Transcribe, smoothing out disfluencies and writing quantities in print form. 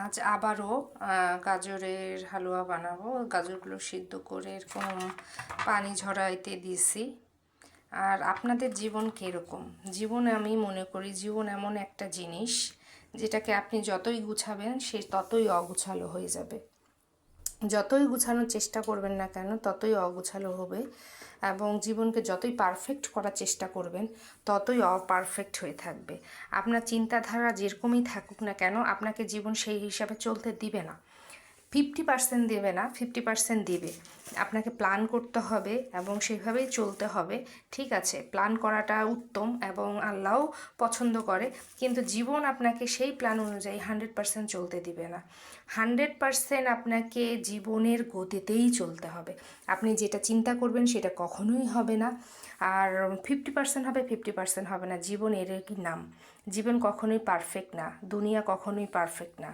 আজ আবারও গাজরের হালুয়া বানাবো। গাজরগুলো সিদ্ধ করে এরকম পানি ঝরাইতে দিয়েছি। আর আপনাদের জীবন কীরকম? জীবনে আমি মনে করি জীবন এমন একটা জিনিস যেটাকে আপনি যতই গুছাবেন সে ততই অগুছালো হয়ে যাবে। যতই গুছানোর চেষ্টা করবেন না কেন ততই অগুছালো হবে, এবং জীবনকে যতই পারফেক্ট করার চেষ্টা করবেন ততই অপারফেক্ট হয়ে থাকবে। আপনার চিন্তাধারা যেরকমই থাকুক না কেন আপনাকে জীবন সেই হিসাবে চলতে দিবে না। 50% দেবে না, 50% দিবে। আপনাকে প্ল্যান করতে হবে এবং সেভাবেই চলতে হবে। ঠিক আছে, প্ল্যান করাটা উত্তম এবং আল্লাহও পছন্দ করে, কিন্তু জীবন আপনাকে সেই প্ল্যান অনুযায়ী 100% চলতে দিবে না। 100% আপনাকে জীবনের গতিতেই চলতে হবে। আপনি যেটা চিন্তা করবেন সেটা কখনোই হবে না, আর 50% হবে, 50% হবে না। জীবন এর কি নাম? জীবন কখনোই পারফেক্ট না, দুনিয়া কখনোই পারফেক্ট না।